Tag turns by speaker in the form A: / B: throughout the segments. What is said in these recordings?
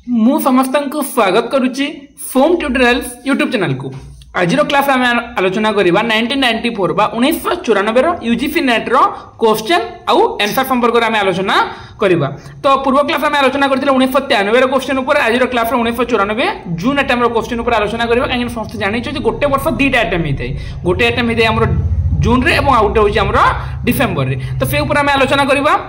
A: मु समस्त को स्वागत करुच्ची फोम ट्यूटोरियल्स यूट्यूब चैनल को। आज क्लास आम आलोचना करवा 1994 बा 1994 यूजीसी नेट रो क्वेश्चन आउ आंसर संपर्क में आलोचना करवा। तो पूर्व क्लास आम आलोचना करथिले 1993 क्वेश्चन ऊपर, आज क्लास 1994 जून आइटम रो क्वेश्चन ऊपर आलोचना करवा। काहे समस्त जानि छ जे गोटे वर्ष दुईटा आइटम हेतै, गोटे आइटम हेतै हमर जून रे एवं आउट होछि हमर डिसेंबर रे। तो से ऊपर आम आलोचना करवा।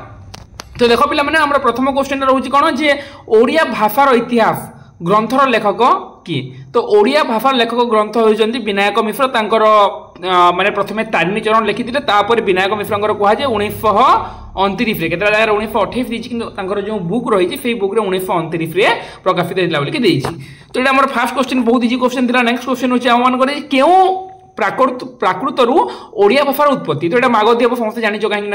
A: तो देख पिला माने हमर प्रथम क्वेश्चन रहउछि कोन जे ओडिया भाषार इतिहास ग्रंथर लेखक किए। तो ओडिया भाषार लेखक ग्रंथ होइछन्ति विनायक मिश्र। तांकर माने प्रथमे तारिणी चरण लिखिथिले, तापर विनायक मिश्रंकर कहा जे 1929 रे केतरा जगह 1928 दिछि, किंतु तांकर जो बुक रहिछि सेही बुक रे 1929 रे प्रकाशित हेला बोली कि देछि। तो एटा हमर फर्स्ट क्वेश्चन बहुत इजी क्वेश्चन थिला। नेक्स्ट क्वेश्चन होछि हम मान करे केउ प्राकृतरू ओडिया भाषार उत्पत्ति। तो ये मागधी हम समस्त जानी कहीं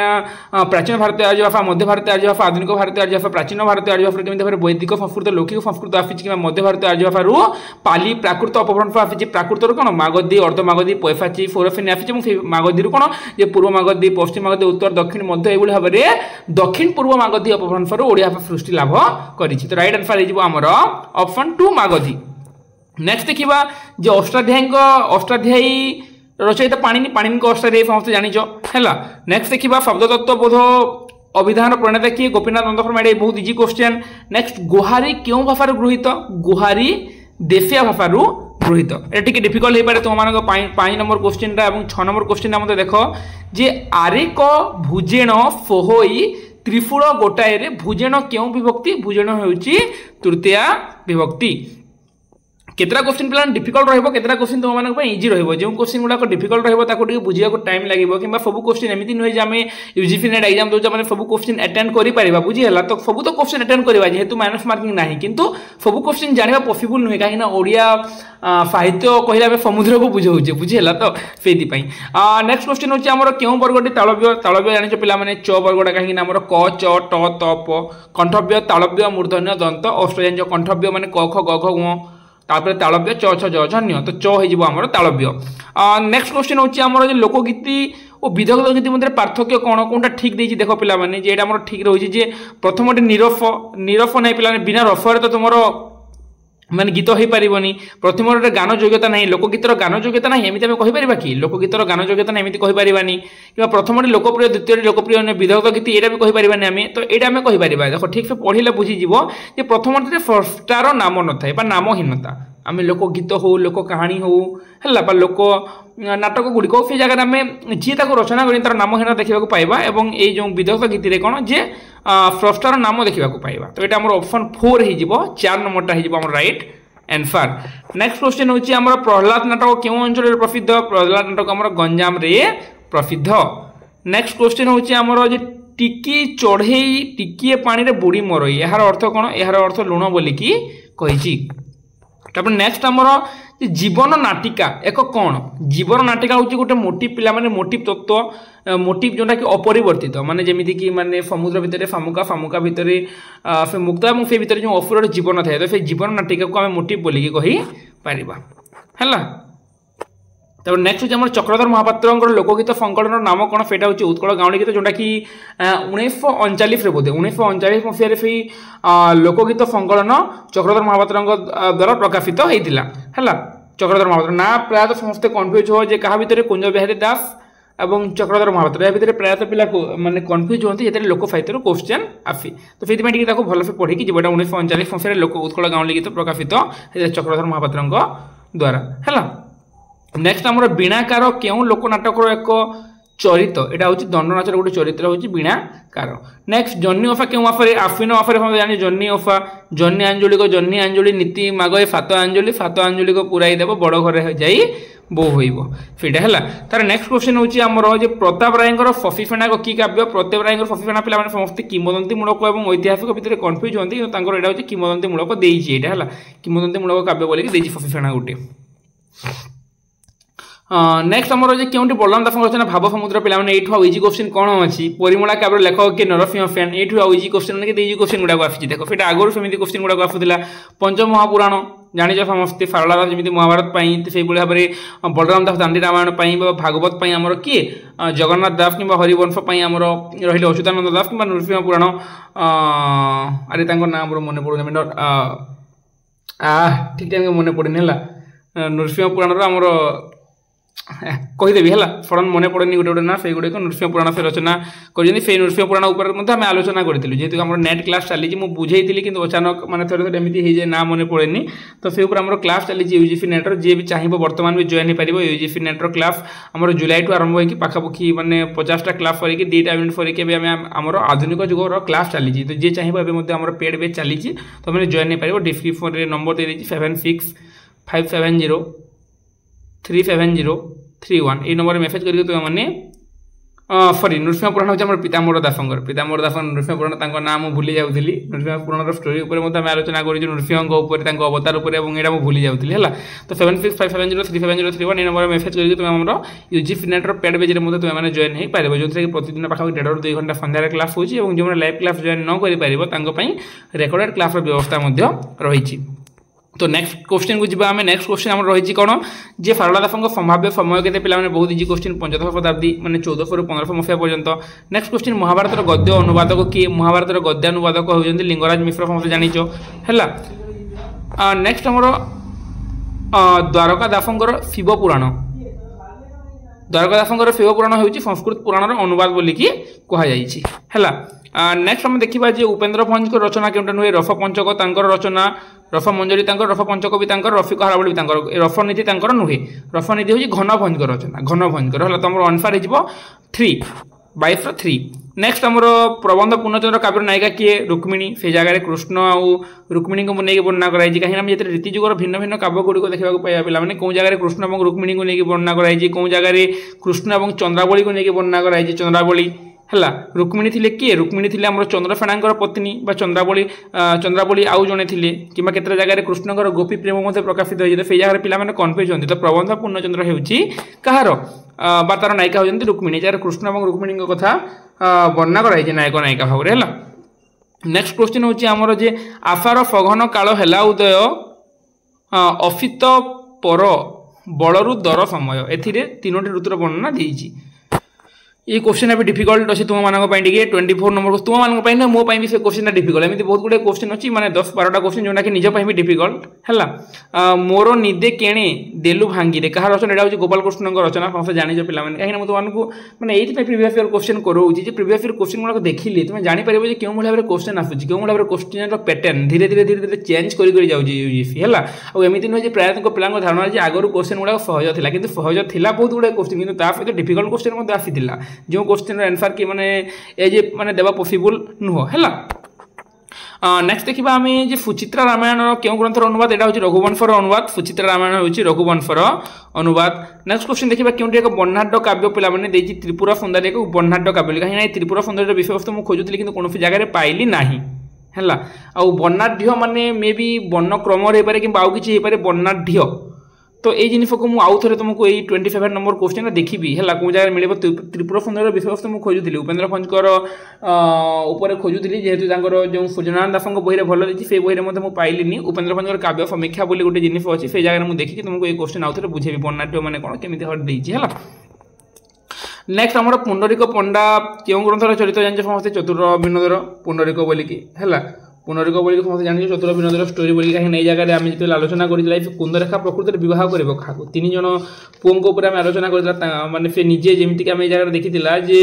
A: प्राचीन भारतीय आर्य भाषा, मध्य भारतीय आर्य भाषा, आधुनिक भारतीय आर्य भाषा, प्राचीन भारतीय आर्य भाषा केमी भाव वैदिक संस्कृत लौकिक संस्कृत आसी कि मध्य भारतीय आर्य भाषार पाली प्राकृत अपभ्रंश आसी। प्राकृतर कौन मागधी, अर्धमागधी, पैफाची, फौरफेनी आसी। मागधी कौन जे पूर्व मागधी, पश्चिम मागधी, उत्तर, दक्षिण, मध्य यही भाव में दक्षिण पूर्व मागधी अपभ्रंशर ओडिया भाषा सृष्टि लाभ कर। तो right answer Homer option 2 Magadhi. Next देखा जे अष्टाध्यायी रचयिता पाणिनि को अष्टाध्यायी समस्त जानिछ हैला। नेक्स्ट देखा शब्द तत्व बोध अभिधान प्रणेता किए, गोपीनाथ नंद शर्मा। ये बहुत इजी क्वेश्चन। नेक्स्ट गुहारी क्यों भाषार गृहीत? गुहारी देशिया भाषार गृहीत। ये टिके डिफिकल्ट हो पारे तुम मान 5 नंबर क्वेश्चन और 6 नंबर क्वेश्चन मत देख जे आरेक भुजेण फोहई त्रिफूल गोटाए रे भुजेण क्यों विभक्ति? भुजेण होउची तृतीया विभक्ति। केतरा क्वेश्चन प्लान डिफिकल्ट रहबो, केतरा क्वेश्चन तुम मानक इजी रहबो। जो क्वेश्चन गुडा डिफिकल्ट रहबो ताको टिके बुझिया को टाइम लागिबो, किबा सब क्वेश्चन एमिति नय जे हमें यूजीसी नेट एग्जाम दोजा माने सब क्वेश्चन अटेंड करि परिबा बुझि हला। तो सब तो क्वेश्चन अटेंड करिबा जेहेतु माइनस मार्किंग नाही, किंतु सब क्वेश्चन जानिबा पॉसिबल नय काहे ना ओडिया साहित्य कहिला बे समुद्र को बुझौचे बुझि हला। तो सेति पई नेक्स्ट क्वेश्चन होची हमर केउ वर्गटी तालव्य? तालव्य जानिछ पिला माने च वर्गटा काहे ना हमर क च ट त प। कंठव्य तालव्य मूर्धन्य दंत अष्टयं जो कंठव्य माने क ख ग घ ङ, तापर तालव्य च छ ज झ न्य। तो च हो आमर तालव्य। नेक्स्ट क्वेश्चन होची हमर जे लोकगीति और विधगत गीति मध्य पार्थक्य कौन कोनटा ठीक देछि? देखो पिला माने जे एटा हमर ठीक रहिछि जे प्रथमटे निरफ निरफ नै पिला माने बिना रफरे तो तुमरो माने गीत हो पारिबनी। प्रथम गान योग्यता नहीं, लोकगीतर गान योग्यता नहीं एमती आम कहीपर कि लोकगीतर गान योग्यता नहीं एमती कहीपरानी। कि प्रथम लोकप्रिय, द्वितीय लोकप्रिय विधगत गीत यहाँ भी कहीपरानी आम। तो यहाँ आम कहीपर देख ठीक से पढ़ले बुझीज जे प्रथम स्रष्टार नाम न था नामहीनता। आम लोकगीत हो, लोक कहानी हो है लोक नाटक गुड़िक से जगह आम जी रचना कर तार नामहीनता देखा पाइबा। और ये जो विधगत गीत कौन जे स्रष्टार नाम देखा पाइबा। तो यहाँ आम ऑप्शन 4 हो 4 नंबरटा हो राइट आंसर। नेक्स्ट क्वेश्चन होची हमर प्रहलाद नाटक केउ अंचल प्रसिद्ध? प्रहलाद नाटक हमर गंजाम रे प्रसिद्ध। नेक्स्ट क्वेश्चन होची हमर जे टिकी चढ़ई टिकिए पानी रे बुड़ी मरई, यार अर्थ कोन? यार अर्थ लुण बोली की कहिची। तापर नेक्स्ट हमर जीवन नाटिका एक कौन? जीवन नाटिका हूँ गोटे मोटिव पिला माने मोटिव तत्व मोटिव जोटा कि अपरिवर्तित माने जेमिति कि माने समुद्र भितर फामुका, फामुका भितर से मुक्ता और से भितर जो असुर जीवन थाए। तो से जीवन नाटिका को आम मोटिव बोलिकी कही पारिबा हैला। तब नेक्स्ट होची हमर चक्रधर महापात्रंकर लोकगीत संकलन नाम कौन? सेटा होची उत्कल गाउली गीत जोटा कि 1939 रे बोधे 1939 मसीह से लोकगीत संकलन चक्रधर महापात्रंक द्वारा प्रकाशित होइतिला हैला। चक्रधर महापात्र ना प्रायतः समस्त कन्फ्यूज हो जे कहा भितर कुंज बिहारी दास एवं चक्रधर महापात्र या भितर प्रायतः पिला माने कन्फ्यूज होती जेते लोक साहित्य क्वेश्चन आसी। तो से भल से पढ़ी कि 1939 मसीह लोक उत्कल गाउली गीत प्रकाशित चक्रधर महापात्रंक द्वारा हैला। नेक्स्ट आमर बीणाकार केउ लोक नाटकर एक चरित्र? एटा होची दंडनाचर गोटे चरित्र होची बीणाकार। नेक्स्ट जन्नी ओफा केउ आफरे? आश्विन आफरे हम जानि जन्नी ओफा जन्नी आंजलिक जन्नी आंजलि नीति मागए सात आंजलिक पुराई देव बड़ घरे जाई बो होइबो सेटा हैला। तार नेक्स्ट क्वेश्चन होची हमर जे प्रताप रायंकर शशिफेना को की काव्य? प्रताप रायंकर शशिफेना पिला माने समस्त किंवदंती मूलक एवं ऐतिहासिक भितर कन्फ्यूज होंती, किंतु तांकर एटा होची किंवदंती मूलक देइछि एटा हैला। किंवदंती मूलक काव्य बोली कि देइछि शशिफेना गोटे। नेक्स्ट हमर जे केउंटी बलराम दास रचना भाव समुद्र पिला माने एठु इजी क्वेश्चन कोन अछि? परिमला काव्य लेखक के नरसिंह फैन। एठु इजी क्वेश्चन माने के इजी क्वेश्चन गुडा को आछि देखो फेटा आगोर समिति क्वेश्चन गुडा को आफुदिला। पंचमहापुराण जानिछ समस्त सारला दास जेमिति महाभारत पई से बुले भाबरे बलराम दास दांडी रामायण पई भागवत पई हमर किए जगन्नाथ दास किबा हरिवंश पई हमर रहिले अच्युतानंद दास किबा नरसिंह पुराण अरे तांको नाम मन पड़ो ठीक टाइम मन पड़े नृसिंह पुराण आमर कहीदेवी है सडन मन पड़े गोटे गोटे ना से गुड़िक नृसिंह पुराण से रचना कर नृसिंह पुराण आम आलोचना करूँ जेहतु आम नेट क्लास चली मुझे बुझेली कि अचानक मैंने थे थे एमती हो जाए ना मन पड़े तो से आम क्लास चली यूजीसी नेटर जी भी चाहिए बर्तमान भी जॉइन हो पार यूजीसी नेटर क्लास आम जुलाई टू आरंभ होगी पाखापाखि मैंने 50टा क्लास करके 2टा यूनिट करके आम आधुनिक जुगर क्लास चली तो जी चाहिए एवं पेड बेच चली तो मैंने जॉइन हो पार डिस्क्रिप्शन में नंबर दे 7657037031 ये नंबर मेसेज करके तुम मैंने सॉरी नृसिंह पुराण हूँ पीताम्बर दासंकर नृसिंह पुराण नाम मुझे भूली जाऊँगी नृसिंह पुराण स्टोरी आलोचना कर नृसिंह अवतार उपर यहाँ भूली जाऊँगी है तो 7657037031 ये नंबर मेसेज करके तुम आम यूजीसी नेटर पेड बेज में तुम जॉइन हो पार जो कि प्रतिदिन पाखापाखि 1.5 ରୁ 2 घंटा सन्धार क्लास हो जो लाइव क्लास जॉइन न कर रेकर्डेड क्लास व्यवस्था रही। तो नेक्स्ट क्वेश्चन को जी आम नेक्स्ट क्वेश्चन आम रही कौन जे सारला दासों संभाव्य समय के पे बहुत इजी क्वेश्चन 15th शताब्दी मैंने 1400 ରୁ 1500 मसीहा पर्यंत। नेक्स्ट क्वेश्चन महाभारत गद्य अनुवादक किए महाभारत गद्य अनुवादक होती लिंगराज मिश्र समस्त जानिच है। नेक्स्ट आमर द्वारका दासंकर शिव पुराण द्वारका दासंकर शिव पुराण हूँ संस्कृत पुराण अनुवाद बोलिकी कहुई। नेक्स्ट आम देखा जे उपेन्द्र भंज रचना क्योंटा नुहे रफ पंचक रचना रफ मंजरी रफ पंचक भी रफिक हारावली भी रफनीति नुहे रफनीति हूँ घन भंज रचना घन भंज है तो आम आंसर हो 3 22 नेक्स्ट आमर प्रबंध पूर्णचंद्र काव्यर नायिका किए रुक्मिणी से जगह कृष्ण आउ रुक्मिणी को नहीं वर्णना कराई कहीं रीति जुगर भिन्न भिन्न काव्य गुड़िक देखा पाया पे कौन जगह कृष्ण और रुक्मिणी को लेकिन वर्णना कराई कौन जगह कृष्ण और चंद्रावली को लेकिन वर्णना कराई चंद्रावली है रुक्मिणी थी किए रुक्मिणी थी आम चंद्रफेणा पत्नी चंद्रावली आउ जड़े थे कि जगह कृष्णकर गोपी प्रेम प्रकाशित होती से जगह पे कन्फ्यूज होती तो प्रबंध पूर्णचंद्र होर बा तार नायिका होती रुक्मिणी जगह कृष्ण और रुक्मिणी कथा वर्णना कराई नायक नायिका भाव में है। नेक्स्ट क्वेश्चन हूँ आमर जे आशार सघन काल है उदय अफित पर बलरु दर समय ए3 ऋतुर वर्णना देती ये क्वेश्चन अभी डिफिकल्ट अच्छे तुम मानक 24 नंबर तुम मानक ना मो भी से क्वेश्चन डिफिकल्ट एमती बहुत गुड़े क्वेश्चन अच्छी माने 10-12टा क्वेश्चन जोटा कि निज भी डिफिकल्ट है। मोर निदे केणे देलु भांगी रे कहा रचना यहाँ गोपाल कृष्ण रचना समस्त जानिच पे कहीं तुमको मैंने ये प्रिवियस ईयर क्वेश्चन कराऊँगी प्रिवियस ईयर क्वेश्चन गुड़ाक देखिले तुम जापर क्यों भाव में क्वेश्चन आसूँ क्यों भाव में क्वेश्चन पैटर्न धीरे धीरे धीरे धीरे चेंज करजी है आमती नुहे प्रायः पिला धारणा आगु क्वेश्चन गुड़ाक सहज था कि सहज था बहुत गुड़े क्वेश्चन कि सहित डिफिकल्ट क्वेश्चन आसी जो क्वेश्चन आंसर कि माने एजे माने देवा पॉसिबल नुह है। नेक्स्ट देखा आम जे सुचित्रा रामायण क्यों ग्रंथर अनुवाद यहाँ हूँ रघुवंशर अनुवाद सुचित्रा रामायण हूँ रघुवंशर अनुवाद। नेक्स्ट क्वेश्चन देखा क्योंकि एक वर्णाढ़ काव्य पे त्रिपुरा सुंदरी एक वर्णाढ़ काव्य कहीं त्रिपुरा सुंदरी विषय वस्तु मुझे खोजुली कि कौन जगह पाइली ना है वर्णाढ़ माने मे बी वर्ण क्रम हो पाए कि आउ कि वर्णाढ़ तो ये जिन को मुझे आउ थे तुमको ये 27 नंबर क्वेश्चन देखी है कौन जगह मिले त्रिपुरा सुंदर विषय वस्तु मुझे खोजुली उपेन्द्र भंजकर उपर खोजुली जेहेतु जो सूर्यनारायण दासों बही भल देती से बही में मुझे पाइली उपेन्द्र भंजकर काव्य समीक्षा बोली गोटे जिन अच्छी से जगह मुझे देखी तुमको ये क्वेश्चन आउ थे बुझेबी वर्णाढ़ मैंने कौन केमी हट है। नेक्स्ट आम पुंडरीक पंडा क्यों ग्रंथर चरित्र जान समस्ते चतुर विनोदर पुंडरीक बोलिकी है पुनरिक बोली समस्त जानी चतुर विनोदर स्टोरी बोली कहीं नहीं जगह आम जो आलोचना कर कुंदरेखा प्रकृति विवाह कर क्या 3 जन पुओं आम आलोचना कर मानने से निजे जमीक आम जगह देखी जे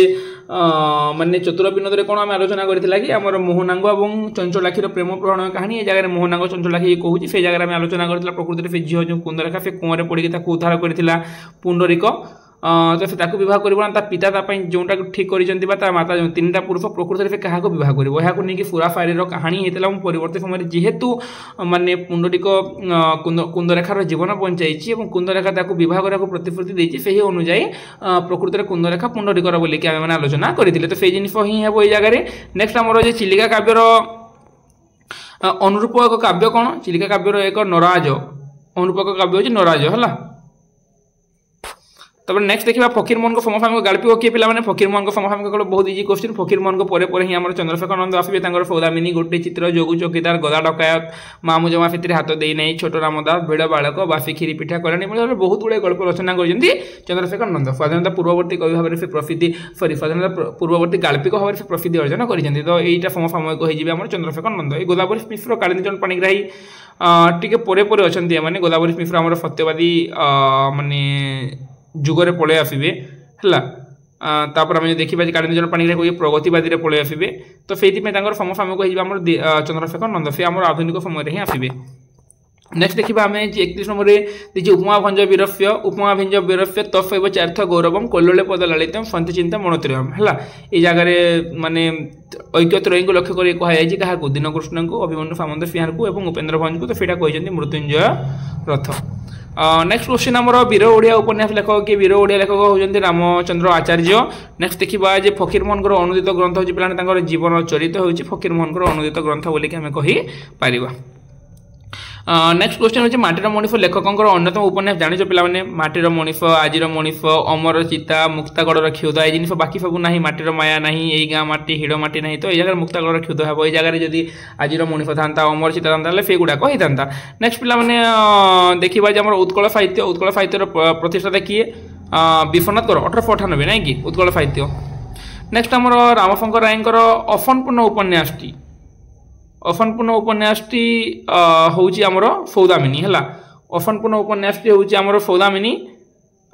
A: मानने चतुर विनोद कौन आम आलोचना करा कि आम मोहनांग और चंचलाखीर प्रेम प्रणय कहानी जगह मोहनांग चंचलाखी कहूँ से जगह आम आलोचना कर प्रकृति से झील जो कुंदरेखा से कुआं पड़ी उद्धार करता पुंडरीक तो से बहुत कर पिता जोटा ठीक कर माता 3टा पुरुष प्रकृति से क्या बहुत कर सुरा फायर कहानी होता परवर्ती समय जेहेतु मानने पुंडरीक कुंदरेखार जीवन बचाई और कुंदरेखा बहुत करा प्रतिश्रुति देती से अनुजाई प्रकृति में कुंदरेखा पुंडरीकर बोलिक आम आलोचना करते तो से जिन ही हे ये जगह। नेक्स्ट आमर चिलिका काव्यर अनुरूप एक काव्य कौन चिलिका काव्यर एक नराज अनुरूपक काव्य हूँ नराज है। तब नेक्स्ट देखा फकीर मोहन समसामयिक गाल्पिक किए पे फकीर मोहन समसामयिक बहुत इजी क्वेश्चन फकीर मोहन पर ही आम चंद्रशेखर नंद आसवे सौदामिनी गोटे चित्र जोगु चौकीदार गदा डकायत मामू जमा फिर हाथ दे नहीं छोट रामदास भेड़ बालक बासी खीरी पिठा कल्याणी बहुत गुड़े गल्प रचना कर चंद्रशेखर नंद स्वाधीनता पूर्ववर्ती कवि भाव से प्रसिद्धि स्वाधीनता पूर्ववर्ती गाल्पिक भाव से प्रसिद्धि अर्जन कर तो यहीटा समसामयिक हो चंद्रशेखर नंद ये गोदावरी मिश्र कालिंदी चरण पाणिग्राही टिके परे अच्छा मैंने गोदावरी मिश्र आम सत्यवादी माने जुगरे पलि आसबे है तापर आम देखा कालिंदी चरण पाणिग्राही प्रगतिवादी पलि आसबे तो से समसामयिक हो चंद्रशेखर नंद से आम आधुनिक समय ही आसबे नेक्स्ट देखा आम 31 नंबर देखिए उपमा भंज वीरस्य उपमा भंज वीरस्य तफैव चार्थ गौरवम कोल्लोले पद ललितम सन्ति चिंता मनोत्रयम है ये जगार माने ऐक्यत्रयी को लक्ष्य कर कहुई क्या दीनकृष्ण को अभिमन्यु सामंत सिंह को और उपेन्द्र भंज को तो सीटा कहते मृत्युंजय रथ नेक्स्ट क्वेश्चन आम वीर ओडिया उपन्यास लेखक कि वीर ओडिया लेखक होती रामचंद्र आचार्य नेक्स्ट देखा जे फकीर मोहन अनुदित ग्रंथ हो पे जीवन चरित हो फकीर मोहन अनुदित ग्रंथ बोलिक आम कहीपर नेक्स्ट क्वेश्चन होची माटीर मणिष लेखकों अन्यतम उपन्यास जानिछ पिलाने माटीर मणिष आजिर मणिष अमर चिता मुक्तागढ़ क्षुद ये जिन बाकी सब ना माटीर माया ना यही गाँ माटी हिड़ माटी ना तो ये जगह मुक्तागढ़ क्षुद हे ये जगह जदि आजिर मणिष था अमर चिता था से गुड़ाक होता नेक्स्ट पिलाने देखा उत्कल साहित्य प्रतिष्ठाता किए विश्वनाथ कर 1898 ना कि उत्कल साहित्य नेक्स्ट आम रामशंकर राय अफनपूर्ण उपन्यासटी अफनपूर्ण उपन्यासटी हूँ आमर सौदामिनी है अफनपूर्ण उपन्यासटी हूँ आमर सौदामिनी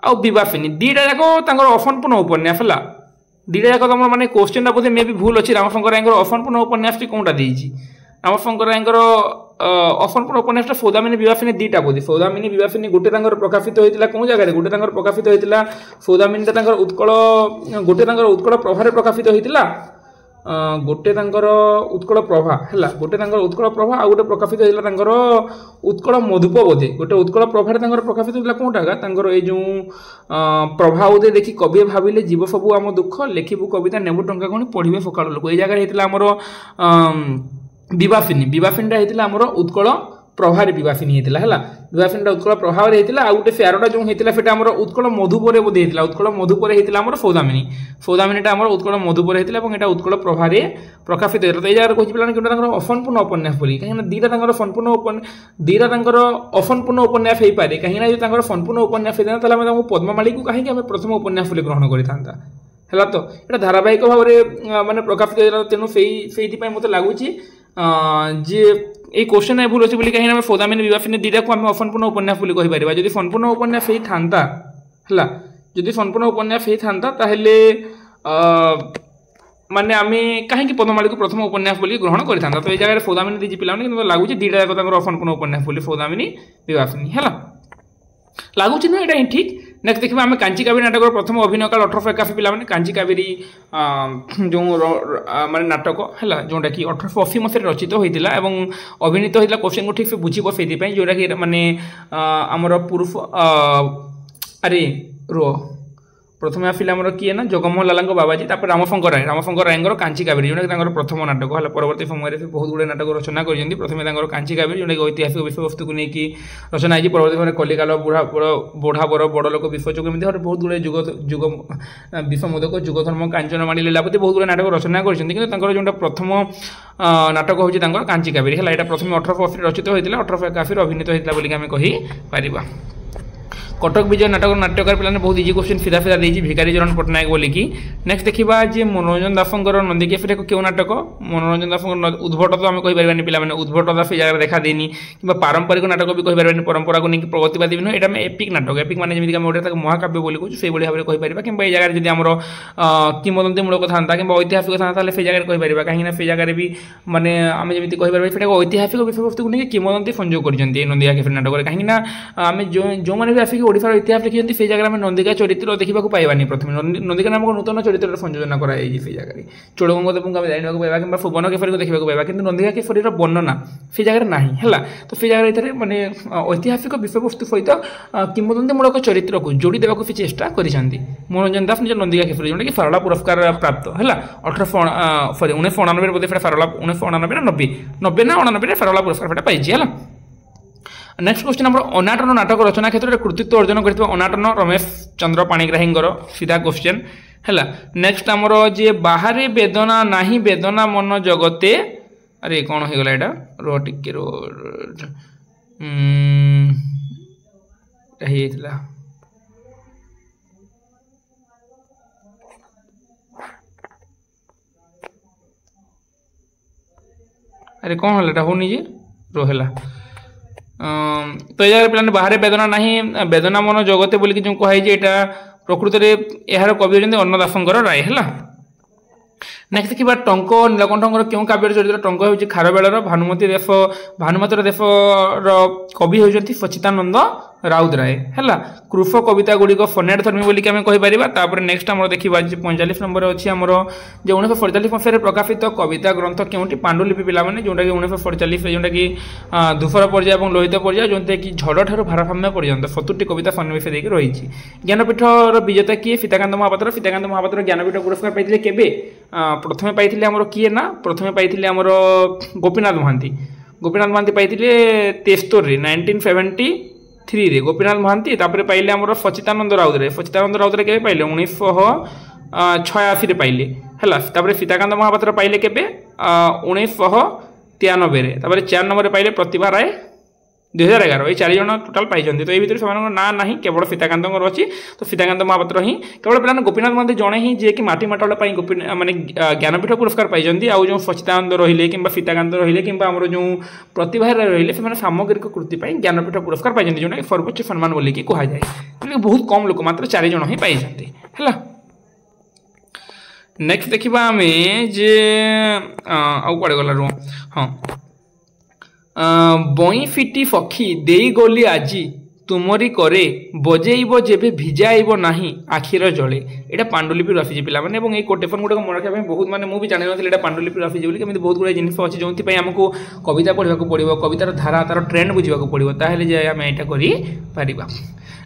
A: आ विवासिनी दीटा जाक अफनपूर्ण उपन्यास है दीटा जाक तुम मैंने क्वेश्चन बोधे मे भी भूल अच्छी रामशंकर राय अफनपूर्ण उपन्यासटी कौटा देती रामशंकर राय अफनपूर्ण उपन्यास सौदामिनी विवासिनी दीटा बोधे सौदामिनी विवासिनी गोटे प्रकाशित होता कौन जगह गोटे प्रकाशित होता सौदामिनी उत्कल गोटे उत्कल प्रभाव प्रकाशित होता गोटे उत्कल प्रभा है गोटे उत्कल प्रभा आ गोटे प्रकाशित होता उत्कल मधुप बोधे गोटे उत्कल प्रभार प्रकाशित होता कौटा ये जो प्रभा बोधे देखी कवि भाविले जीव सबू आम दुख लेखिबू कविता नेबू टंका गणी पढ़े सका लोक ये जगह होता आमर विवासिनीटा होता आमर उत्कल प्रभाव विवासिनी होता है विवासिनीटा उत्कल प्रभाव होता आ गोटे प्यारटा जो होता है आम उत्कल मधुपर बोधे होता उत्कल मधुपर होता आम सौदामिनीटा आम उत्कल मधुपर होता है उत्कल प्रभाव प्रकाशित होता है ये जगह कही पे अफनपूर्ण उपन्यास बोली कहीं दीटा संपूर्ण दीटा अफनपूर्ण उपन्यास हो पाए कहीं जो संपूर्ण उपन्यास होता है पद्ममाली को कहीं प्रथम उपन्यास बोली ग्रहण करता है तो ये धारावाहिक भाव में माने प्रकाशित होता तेणु से मत लगुच जे ये क्वेश्चन है भूल अच्छे बोली कहीं सौदामिनी विवासिनी दीटा को आम अफनपूर्ण उपन्यास बोली कहीपर जब संपूर्ण उपन्यास होता है जदि संपूर्ण उपन्यास होता माने आम कहीं पद्ममाली को प्रथम उपन्यास बोली ग्रहण करता तो ये जगह सौदामिनी दीजिए पिलाने लगुच दीटा जाक अफनपूर्ण उपन्यास बोली सौदामिनी विवासिनी है लगुच ना यहाँ ठीक नेक्स्ट देखिए आम कांची कावेरी नाटक प्रथम अभिनय काल 1881 पिलाने कांची कावेरी जो माने नाटक है जोटा कि 1880 मसीह रचित होता है अभिनीत होता क्वेश्चन को ठीक से बुझे से जोटा कि माने आमर पूर्व अरे रो प्रथम आसिला आमर किए ना जगमोहन लाला बाबाजी तापर रामशंकर राय कांची कावेरी जोटा प्रथम नाटक है परवर्ती समय से बहुत गुड़े नाटक रचना कर प्रथम कांची कावेरी जोटा कि ऐतिहासिक विषयवस्तु को लेकिन रचना है परवर्ती समय कलिकाल बुढ़ा बर बड़ लोक विश्वचोक एमती बहुत गुड़े जुग विषमोदक जुगधर्म कांचनमाणी लीलापति बहुत गुड़े नाटक रचना कर जो प्रथम नाटक हूँ कांची कावेरी है यहाँ प्रथम 1880 रचित होता 1881 अभिनीत होता बोलिक आम कहीपर कटक विजय नाटक नाट्यकार पे बहुत इजी क्वेश्चन सीधा सीधा देती भिखारी चरण पट्टनायक बोलिकी नेक्स्ट देखा जे मनोरंजन दासंकर नंदी कैफे क्यों नाटक मनोरंजन दास उद्भट तो आम कहीपर पे उद्भट दास से जगह देखा देनी कि पारंपरिक नाटक भी कहीपर परंपरा को लेकिन प्रगतिवादी भी नुह ये एपिक नाटक एपिक माने जमीन आम महाकाव्य बोली कहूँ से भाव में कहीपर कि जगह जब आम किंवदंतीमूलक था कि ऐतिहासिक था से जगह कहीपर कहीं से जगह भी माने आम जमी कहीपर ऐतिहासिक विषयवस्तु को लेकिन किंवदंती संयोग कर नंदिका कैफे नाटक कहीं आम जो मैंने भी आसिक ओडिशार इतिहास लिखिं से जगह नंदिका चरित्र देखा पाइबानी प्रथम नंदिका नामक नूतन चरित्र संयोजन कराई से जगह चोड़गंगदेव को जानवा पाइबा कि फुवन केफरी को देखा पाइबा कि नंदिका केफरी वर्णना से जगह ना है तो से जगह माने ऐतिहासिक विषयवस्तु सहित किंवदंतीमूलक चरित्र को जोड़ी देवाक से चेष्टा कर मनोरंजन दास निज नंदिका केफरी जोटा कि सारला पुरस्कार प्राप्त है 1999 बोधे सारला 1999 90 ना 99 सारला पुरस्कार पाई है नेक्स्ट क्वेश्चन आम अनाटन नाटक रचना क्षेत्र में कृतित्व अर्जन कर अनाटन रमेश चंद्र पाणिग्राहींकर सीधा क्वेश्चन है। नेक्स्ट आमर जी बाहरे वेदना नाही वेदना मन जगते अरे कौन हो गला यहाँ रो टिके रो अरे कौन है होनी जी रोहला तो यार पे बाहर वेदना नहीं वेदना मन जगते बोलिकी जो कहुई यहाँ प्रकृत में यार कवि होती अन्नदासंकर राय है। नेक्स्ट देखिए टंक नीलकंठर क्यों काव्य चरित्र टंक हूँ खारबेलर भानुमतिर देश कवि होती सचितानंद राउतराय है। कृफ कविता गुड़िक फनेट धर्मी बोलिक आम कहीपर। नेक्स्ट आम देखा 45 नंबर अच्छी आमर जो 1947 मसीह प्रकाशित कविता ग्रंथ क्योंटी पांडुलिपि पाने जोटा कि 1947 जोटा कि धूसर पर्याय और लोहित पर्याय जो कि झड़ ठार भारसाम्य पर्यंत 70 कविता सन्निवेश देकर रही। ज्ञानपीठर विजेता किए सीताकांत महापात्र। सीताकांत महापात्र ज्ञानपीठ पुरस्कार पाई केबे प्रथमे पाई आमर किए ना प्रथमे पाई आमर गोपीनाथ महांती। गोपीनाथ महांती पाई 73 1973 रे गोपीनाथ महांती तापर पाइले आमर सचितानंद राउतराय। सचितानंद राउतराय केबे पाइले 1986 पाइले है। तापर सीताकांत महापात्र पाइले केबे 1993 रे। तापर 4 नंबर पाइले प्रतिभा राय 2011। ये 4 जन टोटाल पाई। तो ये भितर से ना ना केवल सीताकांत अच्छी तो सीताकांत महापात्र ही केवल पे गोपीनाथ महांती जड़े ही जी कि माटी मटाड़ माने ज्ञानपीठ पुरस्कार पाई। आउ जो सचिदानंद रहिले कि सीताकांत रहिले कि जो प्रतिभा रहिले से सामग्रिक कृति ज्ञानपीठ पुरस्कार पाई जोटा कि सर्वोच्च सम्मान बोलिकी कहुए। बहुत कम लोक मात्र 4 जन ही पाई है। नेक्स्ट देखा आम जे आउ कड़े गला रू हाँ बई फिटी सखी देई गली आजी तुमरी करे बजेब जेबे भिजाइब नाही आखिर जले। यहाँ पांडुलिपि आसी पे ये कोटेसन गुड़ाक मन रखा बहुत माने मुझे जानी ना पांडुलिपि आसी बोली बहुत गुड़ा जिन अच्छी जो आमको कविता पढ़ा पड़ो कवितार धारा तार ट्रेंड बुझा पड़ो ताहले जे आम यहाँ कर।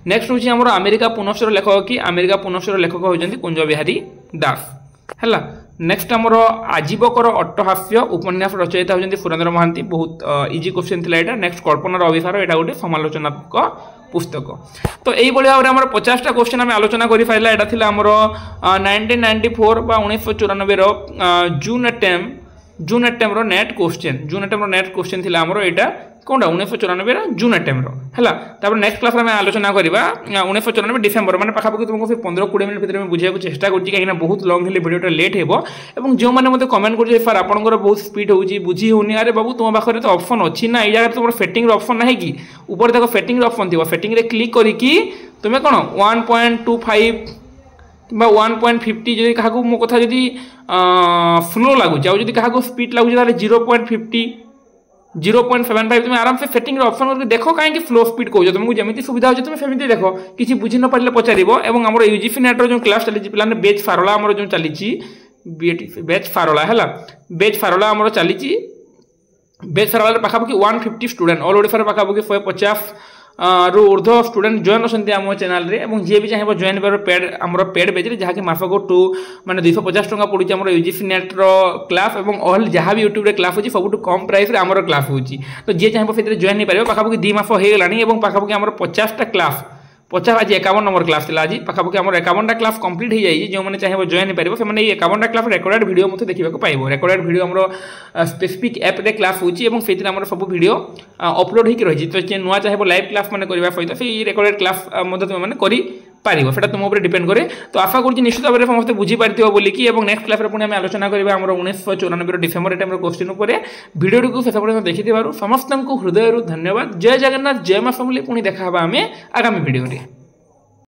A: नेक्स्ट हूँ आम अमेरिका पुनश्चर लेखक कि अमेरिका पुनश्चर लेखक होती कुंज बिहारी दास है। नेक्स्ट आमर आजीवकर अट्टहास्य उपन्यास रचयिता होती सुरेंद्र महांती। बहुत इजी क्वेश्चन थिला एटा। नेक्स्ट कल्पनार अभिसार यहाँ गोटे समालोचनात्मक पुस्तक। तो यही भाव में 50टा क्वेश्चन आम आलोचना कर पारा। यहाँ थी आमर 1994 बा 1994 जून एटेम्प्र नेट क्वेश्चन थी आमर यहाँ कौनटा 1994 जून एटेम्प्र है। नेक्स्ट क्लास में आलोचना करवा 1994 डिसेम्बर मैंने पाखापाखि तुमको 15-20 मिनट भर बुझा चेष्टा करें कहीं बहुत लंग है भिडियोटा लेट हो। जो मैंने मतलब कमेंट कर सर आपंकर बहुत स्पीड हो बुझी होनी अरे बाबू तुम पाखे तो ऑप्शन अच्छी ना ये तुम फेटिंग ऑप्शन ना कि ऊपर देख फेटिंग ऑप्शन थी फेटिंग क्लिक करके तुम्हें कौन 1.25 कि 1.50 जब क्या मो कथा जदि स्लो लगुच आदि क्या स्पीड लगुच 0.50 0.75 तुम आराम से सेटिंग ऑप्शन करके देखो कहीं फ्लो स्पीड कहो तुमको जमी सुविधा हो तुम सेमती देख किसी बुझी न पारे पचार। और यूजीसी नेट जो क्लास चली पे बेच फारोला आम जो चली बेच फारोला है बेच फारोला आम चली बेच फारोला पाखापाखि 150 स्टूडेंट ऑल ओडिशा पाखापाखि 150 रु ऊर्ध स्टूडेंट जॉइन अच्छे आम चैनल रे जी भी चाहिए जॉइन कर पेड आम पेड बेच जहाँकि मासक 2 माने 250 टंका पड़ुଛି आम यूजीसी नेट रो क्लास और ऑल जहाँ भी यूट्यूब क्लास होची सब कम प्राइस रे आमर क्लास होची। तो जी चाहिए से जॉइन नहीं पारे पाखापाखि 2 मास हो गलानी और पाखापाखि आम 50टा क्लास 50 आज 51 नंबर क्लास आज पाखापाखि आम 51टा क्लास कंप्लीट हो जाए। जो मैंने चाहिए जॉइन नहीं पारे से 51टा क्लास रेकर्डेड वीडियो मत देखा पाइब। रेकर्डेड वीडियो आम स्पेसिफिक ऐप रे क्लास होची और से सब वीडियो अपलोड होकर रही। तो नुआ चाहिए लाइव क्लास मैंने करने सहित से रेकर्डेड क्लास तुम पार से तुम उपर डिपेंड करे। तो आशा करुँच निश्चित भाव में समस्त बुझीपार बोलिकी नेक्स्ट क्लास पुणी आम आलोचना करवा 1994 डिसेम्बर टाइम क्वेश्चन पर भिडियो को शेष पर्यटन देखि समस्त हृदय धन्यवाद। जय जगन्नाथ जय मां समलेई पुणी देखा आम आगामी भिडियो।